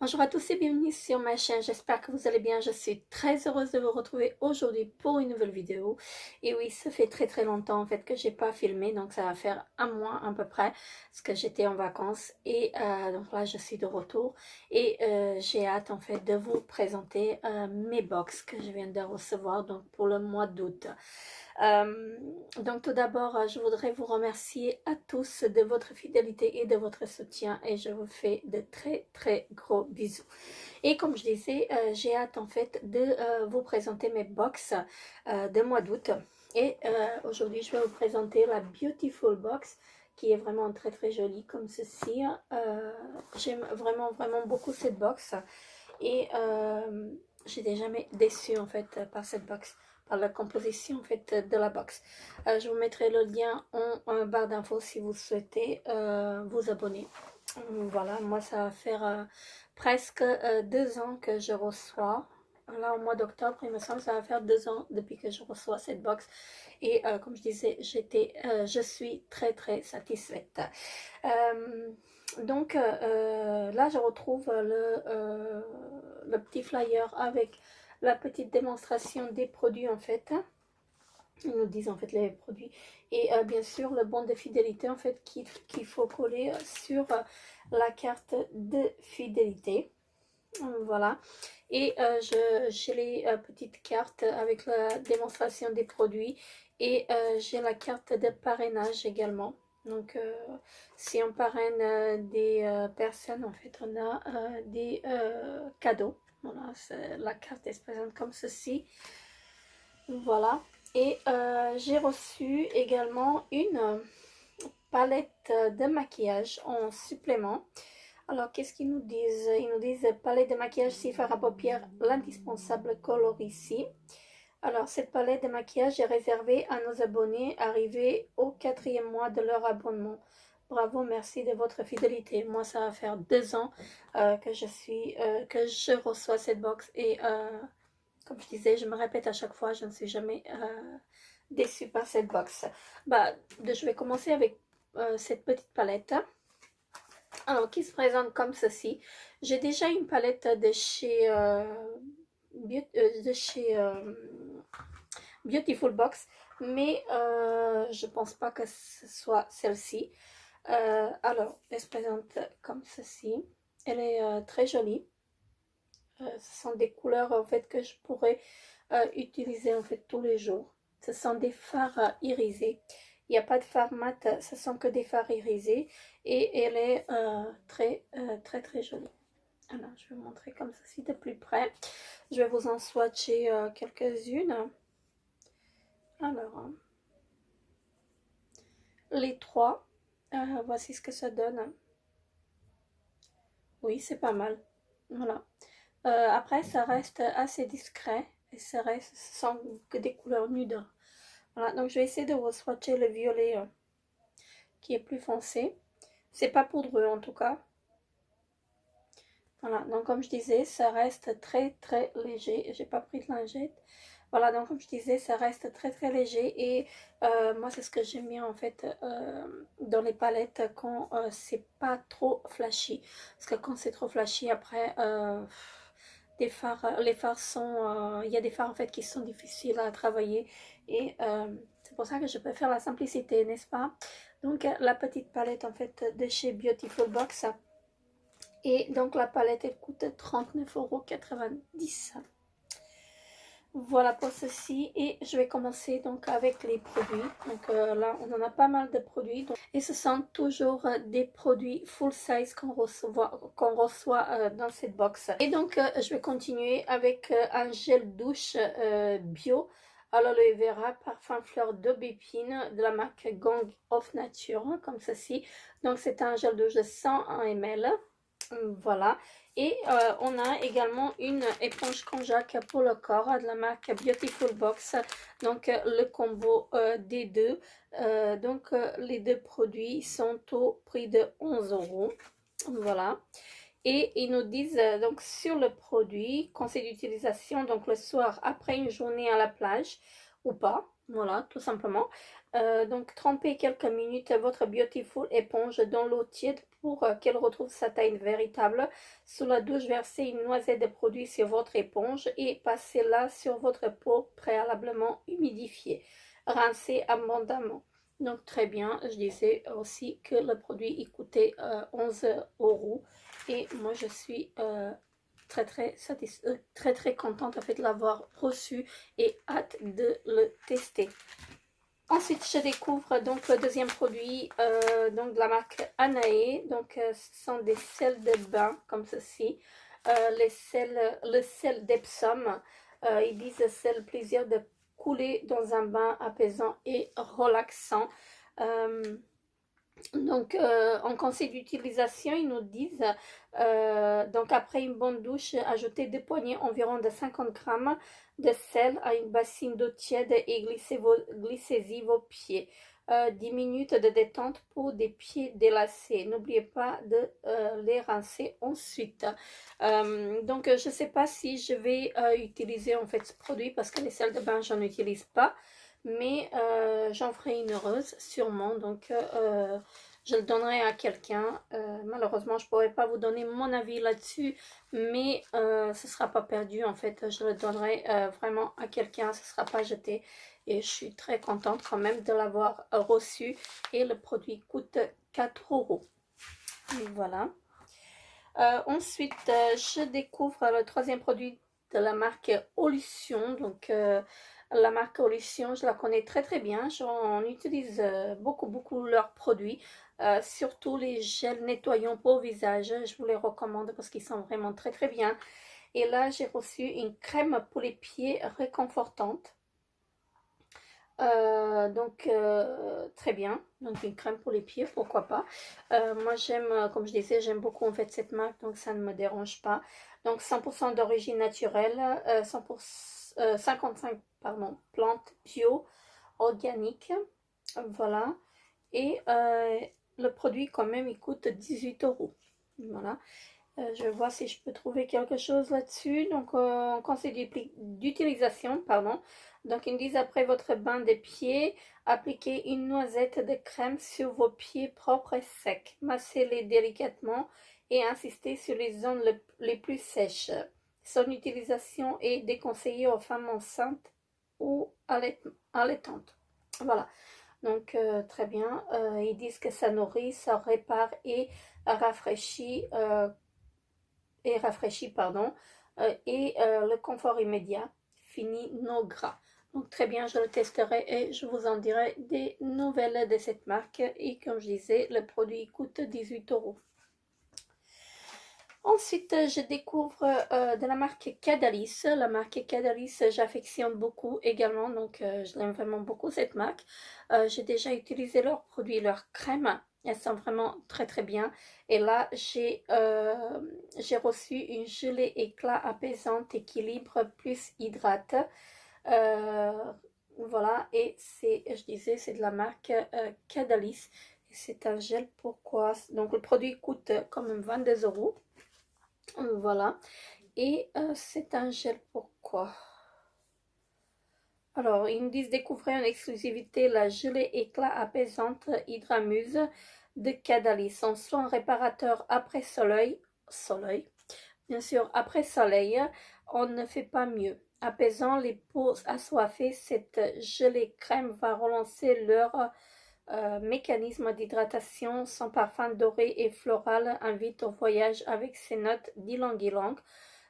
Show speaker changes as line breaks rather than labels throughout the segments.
Bonjour à tous et bienvenue sur ma chaîne, j'espère que vous allez bien. Je suis très heureuse de vous retrouver aujourd'hui pour une nouvelle vidéo. Et oui, ça fait très longtemps en fait que j'ai pas filmé, donc ça va faire un mois à peu près, parce que j'étais en vacances. Et donc là je suis de retour et j'ai hâte en fait de vous présenter mes box que je viens de recevoir donc pour le mois d'août. Donc tout d'abord, je voudrais vous remercier à tous de votre fidélité et de votre soutien et je vous fais de très gros bisous. Et comme je disais, j'ai hâte en fait de vous présenter mes box de mois d'août. Et aujourd'hui, je vais vous présenter la Beautiful Box qui est vraiment très jolie comme ceci. J'aime vraiment beaucoup cette box et j'étais jamais déçue en fait par cette box, par la composition en fait de la box. Je vous mettrai le lien en barre d'infos si vous souhaitez vous abonner. Voilà, moi ça va faire presque 2 ans que je reçois. Là, au mois d'octobre, il me semble, ça va faire 2 ans depuis que je reçois cette box. Et comme je disais, je suis très satisfaite. Donc là, je retrouve le petit flyer avec la petite démonstration des produits en fait. Ils nous disent en fait les produits et bien sûr le bon de fidélité en fait qu'il faut coller sur la carte de fidélité. Voilà. Et j'ai les petites cartes avec la démonstration des produits et j'ai la carte de parrainage également. Donc si on parraine des personnes, en fait on a des cadeaux. Voilà, la carte est présente comme ceci. Voilà. Et j'ai reçu également une palette de maquillage en supplément. Alors, qu'est-ce qu'ils nous disent? Ils nous disent palette de maquillage Sephora paupières, l'indispensable color ici. Alors, cette palette de maquillage est réservée à nos abonnés arrivés au 4e mois de leur abonnement. Bravo, merci de votre fidélité. Moi, ça va faire 2 ans que je reçois cette box et comme je disais, je me répète à chaque fois, je ne suis jamais déçue par cette box. Je vais commencer avec cette petite palette. Alors, qui se présente comme ceci. J'ai déjà une palette de chez, Beautiful Box, mais je pense pas que ce soit celle-ci. Alors, elle se présente comme ceci. Elle est très jolie. Ce sont des couleurs en fait que je pourrais utiliser en fait tous les jours. Ce sont des fards irisés. Il n'y a pas de fard mat, ce sont que des fards irisés et elle est très jolie. Alors, je vais vous montrer comme ceci de plus près. Je vais vous en swatcher quelques-unes. Alors, les trois, voici ce que ça donne. Oui, c'est pas mal. Voilà. Après, ça reste assez discret et ça reste sans que des couleurs nudes. Voilà, donc je vais essayer de vous swatcher le violet qui est plus foncé. C'est pas poudreux en tout cas. Voilà, donc comme je disais, ça reste très léger. J'ai pas pris de lingette. Voilà, donc comme je disais, ça reste très léger et moi c'est ce que j'aime bien en fait dans les palettes quand c'est pas trop flashy. Parce que quand c'est trop flashy, après les fards sont, il y a des fards en fait qui sont difficiles à travailler et c'est pour ça que je préfère la simplicité, n'est-ce pas? Donc la petite palette en fait de chez Beautiful Box. Et donc la palette elle coûte 39,90 €. Voilà pour ceci et je vais commencer donc avec les produits. Donc là on en a pas mal de produits donc, et ce sont toujours des produits full size qu'on reçoit dans cette box. Et donc je vais continuer avec un gel douche bio aloe vera parfum fleur d'aubépine de la marque Gang of Nature comme ceci. Donc c'est un gel douche de 100 ml. Voilà. Et on a également une éponge konjac pour le corps de la marque Beautiful Box. Donc le combo des deux. Les deux produits sont au prix de 11 €. Voilà. Et ils nous disent donc sur le produit, conseil d'utilisation donc le soir après une journée à la plage ou pas. Voilà, tout simplement. Donc, trempez quelques minutes votre Beautiful éponge dans l'eau tiède pour qu'elle retrouve sa taille véritable. Sous la douche, versez une noisette de produit sur votre éponge et passez-la sur votre peau préalablement humidifiée. Rincez abondamment. Donc, très bien. Je disais aussi que le produit il coûtait 11 euros. Et moi, je suis très contente en fait de l'avoir reçu et hâte de le tester. Ensuite, je découvre donc le deuxième produit donc de la marque Anae. Donc, ce sont des sels de bain comme ceci. Le sel d'Epsom. Ils disent c'est le plaisir de couler dans un bain apaisant et relaxant. Donc, en conseil d'utilisation, ils nous disent, donc après une bonne douche, ajoutez 2 poignées environ de 50 grammes de sel à une bassine d'eau tiède et glissez-y vos pieds. 10 minutes de détente pour des pieds délacés. N'oubliez pas de les rincer ensuite. Donc, je ne sais pas si je vais utiliser en fait ce produit parce que les sels de bain, j'en utilise pas. Mais j'en ferai une heureuse sûrement, donc je le donnerai à quelqu'un. Malheureusement je ne pourrai pas vous donner mon avis là-dessus, mais ce ne sera pas perdu en fait. Je le donnerai vraiment à quelqu'un, ce ne sera pas jeté, et je suis très contente quand même de l'avoir reçu, et le produit coûte 4 euros. Et voilà. Ensuite je découvre le troisième produit de la marque Olution. Donc la marque Olution, je la connais très bien. J'en utilise beaucoup leurs produits, surtout les gels nettoyants pour visage. Je vous les recommande parce qu'ils sont vraiment très bien. Et là j'ai reçu une crème pour les pieds réconfortante. Donc très bien, donc une crème pour les pieds, pourquoi pas. Moi j'aime, comme je disais, j'aime beaucoup en fait cette marque, donc ça ne me dérange pas. Donc 100% d'origine naturelle, 55 pardon, plantes bio, organiques, voilà. Et le produit quand même il coûte 18 euros, voilà. Je vais voir si je peux trouver quelque chose là-dessus. Donc, conseil d'utilisation, pardon. Donc, ils me disent après votre bain des pieds, appliquez une noisette de crème sur vos pieds propres et secs. Massez-les délicatement et insistez sur les zones les plus sèches. Son utilisation est déconseillée aux femmes enceintes ou allaitantes. Voilà. Donc, très bien. Ils disent que ça nourrit, ça répare et rafraîchit. Pardon, et le confort immédiat, fini nos gras. Donc très bien, je le testerai et je vous en dirai des nouvelles de cette marque. Et comme je disais, le produit coûte 18 euros. Ensuite, je découvre de la marque Cadalis. La marque Cadalis, j'affectionne beaucoup également, donc je l'aime vraiment beaucoup cette marque. J'ai déjà utilisé leurs produits, leurs crèmes. Elles sont vraiment très bien. Et là, j'ai reçu une gelée éclat apaisante, équilibre plus hydrate. Voilà, et je disais, c'est de la marque Cadalis. C'est un gel, pourquoi? Donc le produit coûte quand même 22 euros. Voilà, et c'est un gel pourquoi? Alors, ils nous disent découvrir en exclusivité la gelée éclat apaisante Hydramuse de Cadalis. En soin réparateur après soleil, bien sûr, après soleil, on ne fait pas mieux. Apaisant les peaux assoiffées, cette gelée crème va relancer leur mécanisme d'hydratation. Son parfum doré et floral invite au voyage avec ses notes d'ylang-ylang,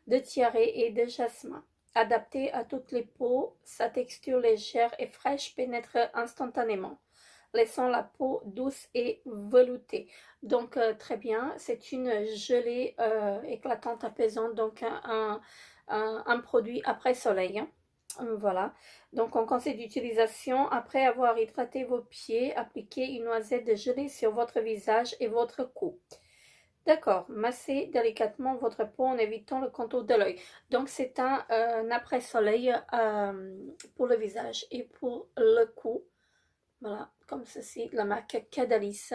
de tiare et de jasmin. Adapté à toutes les peaux, sa texture légère et fraîche pénètre instantanément, laissant la peau douce et veloutée. Donc très bien, c'est une gelée éclatante, apaisante, donc un produit après soleil, hein. Voilà, donc en conseil d'utilisation, après avoir hydraté vos pieds, appliquez une noisette de gelée sur votre visage et votre cou. D'accord, massez délicatement votre peau en évitant le contour de l'œil. Donc c'est un après-soleil pour le visage et pour le cou. Voilà, comme ceci, la marque Cadalis.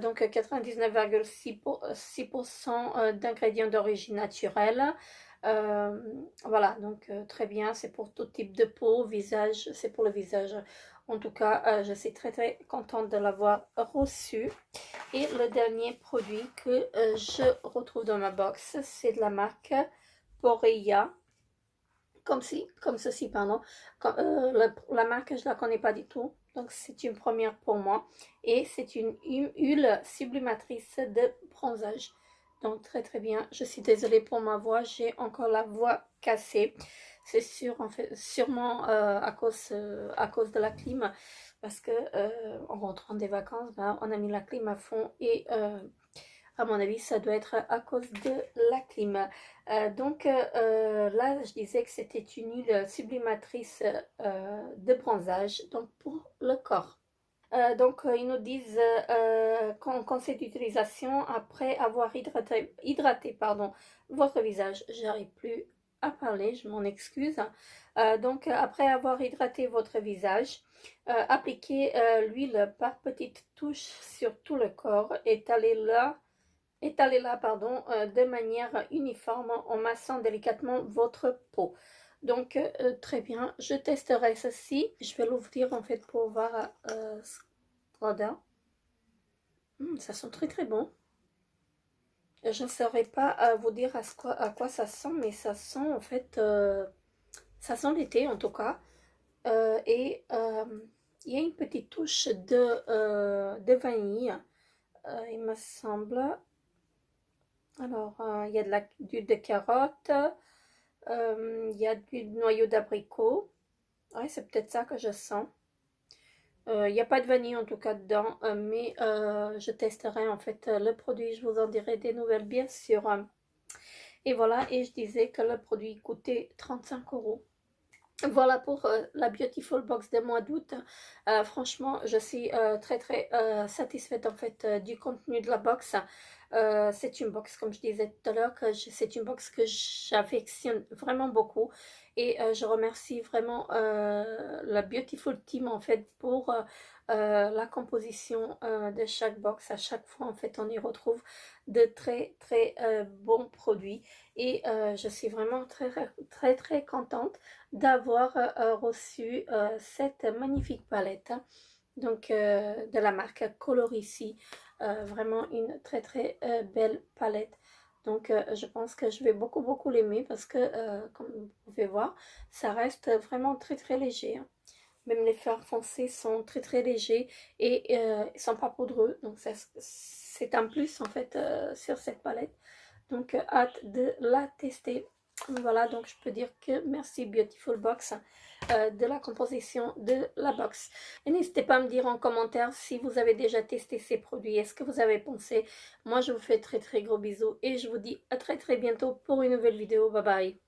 Donc 99,6% d'ingrédients d'origine naturelle. Voilà, donc très bien, c'est pour tout type de peau, visage, c'est pour le visage. En tout cas, je suis très très contente de l'avoir reçu. Et le dernier produit que je retrouve dans ma box, c'est de la marque Poreya. Comme ceci, pardon. La marque, je la connais pas du tout. Donc, c'est une première pour moi. Et c'est une huile sublimatrice de bronzage. Donc, très, très bien. Je suis désolée pour ma voix. J'ai encore la voix cassée. C'est sûr, en fait, sûrement à cause de la clim. Parce que en rentrant des vacances, ben, on a mis la clim à fond et à mon avis, ça doit être à cause de la clim. Là, je disais que c'était une huile sublimatrice de bronzage, donc pour le corps. Ils nous disent conseil d'utilisation après avoir hydraté votre visage. J'arrive plus à parler, je m'en excuse. Après avoir hydraté votre visage, appliquez l'huile par petites touches sur tout le corps, étalez-la de manière uniforme en massant délicatement votre peau. Donc, très bien, je testerai ceci. Je vais l'ouvrir en fait pour voir ce qu'on ça sent très très bon. Je ne saurais pas vous dire à quoi ça sent, mais ça sent en fait, ça sent l'été en tout cas. Il y a une petite touche de vanille, il me semble. Alors, il y a de l'huile de carotte, il y a du noyau d'abricot. Ouais, c'est peut-être ça que je sens. Il n'y a pas de vanille en tout cas dedans, mais je testerai en fait le produit. Je vous en dirai des nouvelles bien sûr. Et voilà, et je disais que le produit coûtait 35 €. Voilà pour la Beautiful Box de mois d'août. Franchement, je suis très très satisfaite en fait du contenu de la box. C'est une box, comme je disais tout à l'heure, c'est une box que j'affectionne vraiment beaucoup. Et je remercie vraiment la Beautiful Team en fait pour la composition de chaque box. À chaque fois en fait on y retrouve de très très bons produits. Et je suis vraiment très très très contente d'avoir reçu cette magnifique palette de la marque Colorici. Vraiment une très très belle palette. Donc je pense que je vais beaucoup beaucoup l'aimer parce que comme vous pouvez voir, ça reste vraiment très très léger. Hein. Même les fards foncés sont très très légers et ils sont pas poudreux. Donc c'est un plus en fait sur cette palette. Donc hâte de la tester. Voilà, donc je peux dire que merci Beautiful Box de la composition de la box. Et n'hésitez pas à me dire en commentaire si vous avez déjà testé ces produits, est-ce que vous avez pensé. Moi je vous fais très très gros bisous et je vous dis à très très bientôt pour une nouvelle vidéo. Bye bye.